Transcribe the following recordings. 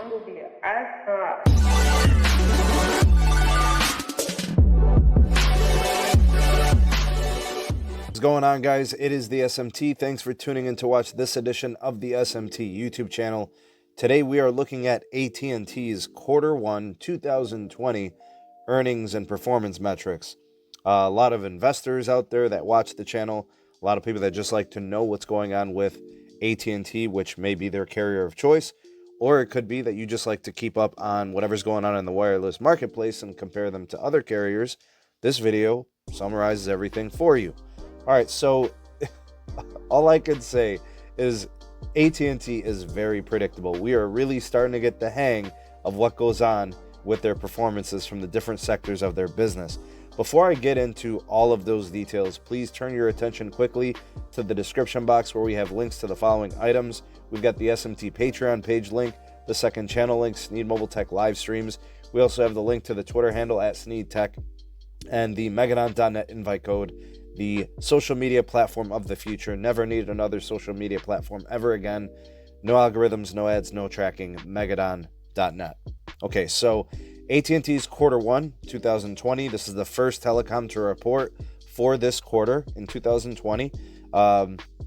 What's going on, guys? It is the SMT. Thanks for tuning in to watch this edition of the SMT YouTube channel. Today we are looking at AT&T's Q1 2020 earnings and performance metrics. A lot of investors out there that watch the channel, a lot of people that just like to know what's going on with AT&T, which may be their carrier of choice, or it could be that you just like to keep up on whatever's going on in the wireless marketplace and compare them to other carriers. This video summarizes everything for you. All right, so all I can say is AT&T is very predictable. We are really starting to get the hang of what goes on with their performances from the different sectors of their business. Before I get into all of those details, please turn your attention quickly to the description box where we have links to the following items. We've got the SMT Patreon page link, the second channel link, Sneed Mobile Tech live streams. We also have the link to the Twitter handle at Sneed Tech and the Megadon.net invite code, the social media platform of the future. Never need another social media platform ever again. No algorithms, no ads, no tracking. Megadon.net. Okay, so AT&T's Q1 2020. This is the first telecom to report for this quarter in 2020.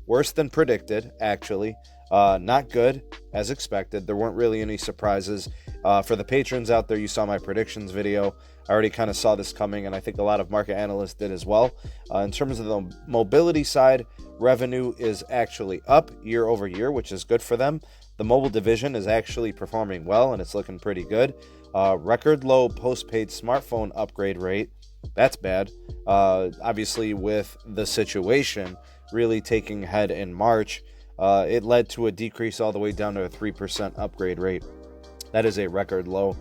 Worse than predicted, actually. Not good, as expected. There weren't really any surprises. For the patrons out there, you saw my predictions video. I already kind of saw this coming, and I think a lot of market analysts did as well. In terms of the mobility side, revenue is actually up year over year, which is good for them. The mobile division is actually performing well, and it's looking pretty good. Record low postpaid smartphone upgrade rate. That's bad. Obviously, with the situation really taking head in March, it led to a decrease all the way down to a 3% upgrade rate. That is a record low.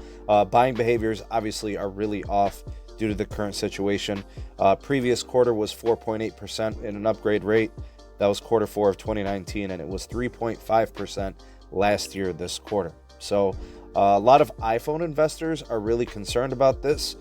Buying behaviors obviously are really off due to the current situation. Previous quarter was 4.8% in an upgrade rate. That was Q4 of 2019, and it was 3.5% last year this quarter. So a lot of iPhone investors are really concerned about this.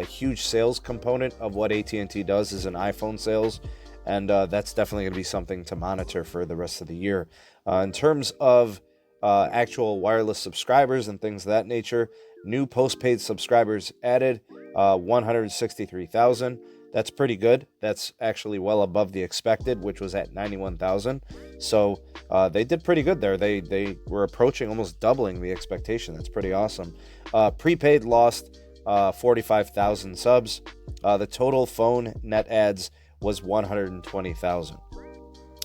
Huge sales component of what AT&T does is in iPhone sales, and that's definitely going to be something to monitor for the rest of the year. In terms of actual wireless subscribers and things of that nature, new postpaid subscribers added 163,000. That's pretty good. That's actually well above the expected, which was at 91,000. So they did pretty good there. They were approaching almost doubling the expectation. That's pretty awesome. Prepaid lost 45,000 subs. The total phone net adds was 120,000.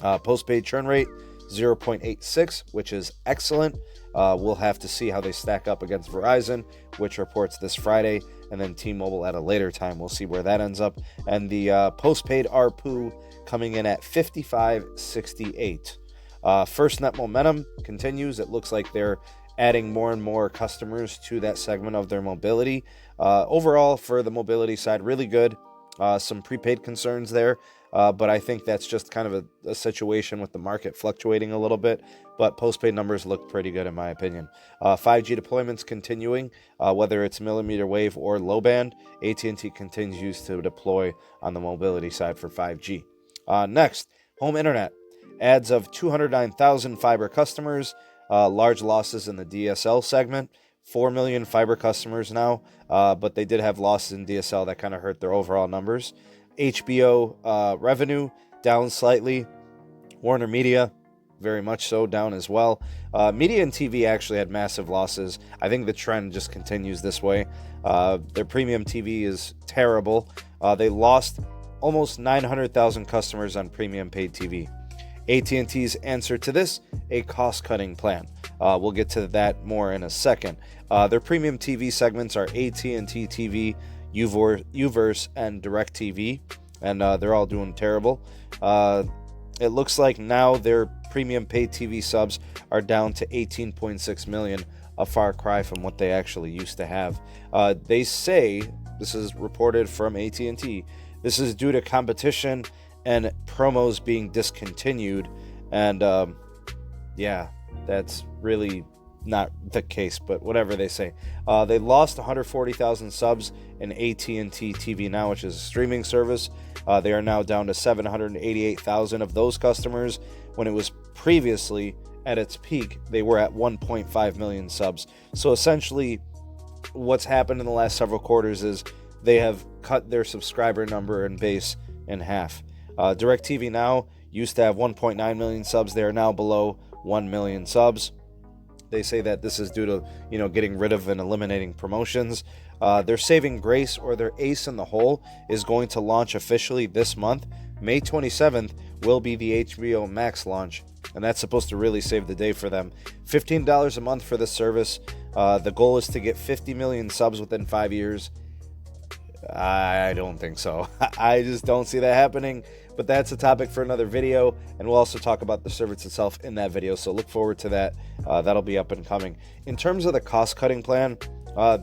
Postpaid churn rate 0.86, which is excellent. We'll have to see how they stack up against Verizon, which reports this Friday, and then T-Mobile at a later time. We'll see where that ends up. And the postpaid ARPU coming in at $55.68. FirstNet momentum continues. It looks like they're adding more and more customers to that segment of their mobility. Overall, for the mobility side, really good. Some prepaid concerns there. But I think that's just kind of a situation with the market fluctuating a little bit. But postpaid numbers look pretty good in my opinion. 5G deployments continuing, whether it's millimeter wave or low band. AT&T continues to deploy on the mobility side for 5G. Next, home internet. Adds of 209,000 fiber customers. Large losses in the DSL segment. 4 million fiber customers now. But they did have losses in DSL that kind of hurt their overall numbers. HBO revenue down slightly. Warner Media, very much so, down as well. Media and TV actually had massive losses. I think the trend just continues this way. Their premium TV is terrible. They lost almost 900,000 customers on premium paid TV. AT&T's answer to this, a cost-cutting plan. We'll get to that more in a second. Their premium TV segments are AT&T TV, Uverse, and DirecTV, and they're all doing terrible. It looks like now their premium paid TV subs are down to 18.6 million, a far cry from what they actually used to have. They say, this is reported from AT&T, this is due to competition and promos being discontinued, and yeah, that's really not the case, but whatever they say. They lost 140,000 subs in AT&T TV Now, which is a streaming service. They are now down to 788,000 of those customers when it was previously at its peak, they were at 1.5 million subs. So essentially, what's happened in the last several quarters is they have cut their subscriber number and base in half. DirecTV Now used to have 1.9 million subs. They are now below 1 million subs. They say that this is due to, getting rid of and eliminating promotions. Their saving grace, or their ace in the hole, is going to launch officially this month. May 27th will be the HBO Max launch, and that's supposed to really save the day for them. $15 a month for the service. The goal is to get 50 million subs within 5 years. I don't think so. I just don't see that happening, but that's a topic for another video, and we'll also talk about the service itself in that video, so look forward to that. That'll be up and coming. In terms of the cost-cutting plan,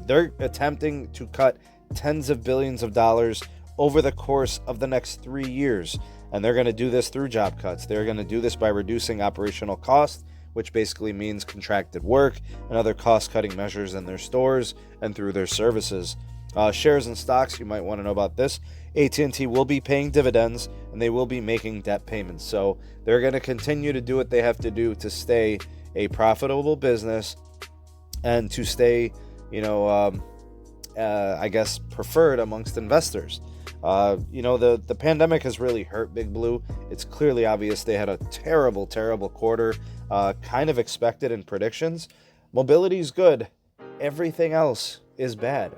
they're attempting to cut tens of billions of dollars over the course of the next 3 years, and they're going to do this through job cuts. They're going to do this by reducing operational costs, which basically means contracted work and other cost-cutting measures in their stores and through their services. Shares and stocks, you might want to know about this. AT&T will be paying dividends, and they will be making debt payments. So they're going to continue to do what they have to do to stay a profitable business and to stay, I guess, preferred amongst investors. The pandemic has really hurt Big Blue. It's clearly obvious they had a terrible, terrible quarter, kind of expected in predictions. Mobility is good. Everything else is bad.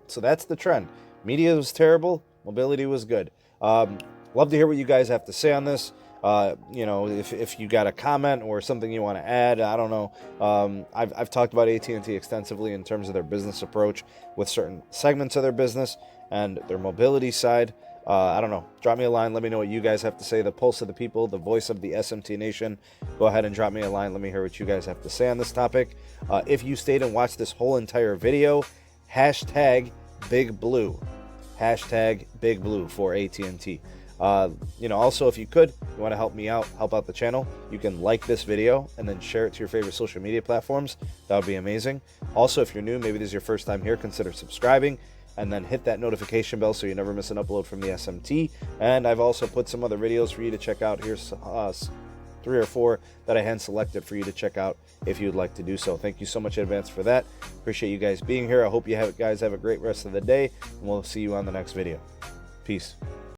So that's the trend. Media was terrible. Mobility was good. Love to hear what you guys have to say on this. If you got a comment or something you want to add, I don't know. I've talked about AT&T extensively in terms of their business approach with certain segments of their business and their mobility side. I don't know. Drop me a line. Let me know what you guys have to say. The pulse of the people, the voice of the SMT Nation. Go ahead and drop me a line. Let me hear what you guys have to say on this topic. If you stayed and watched this whole entire video, hashtag Big Blue. Hashtag Big Blue for AT&T. Also, if you want to help me out, help out the channel, you can like this video and then share it to your favorite social media platforms. That would be amazing. Also, if you're new, maybe this is your first time here, consider subscribing and then hit that notification bell so you never miss an upload from the SMT. And I've also put some other videos for you to check out. Here's 3 or 4 that I hand selected for you to check out if you'd like to do so. Thank you so much in advance for that. Appreciate you guys being here. I hope you guys have a great rest of the day, and we'll see you on the next video. Peace.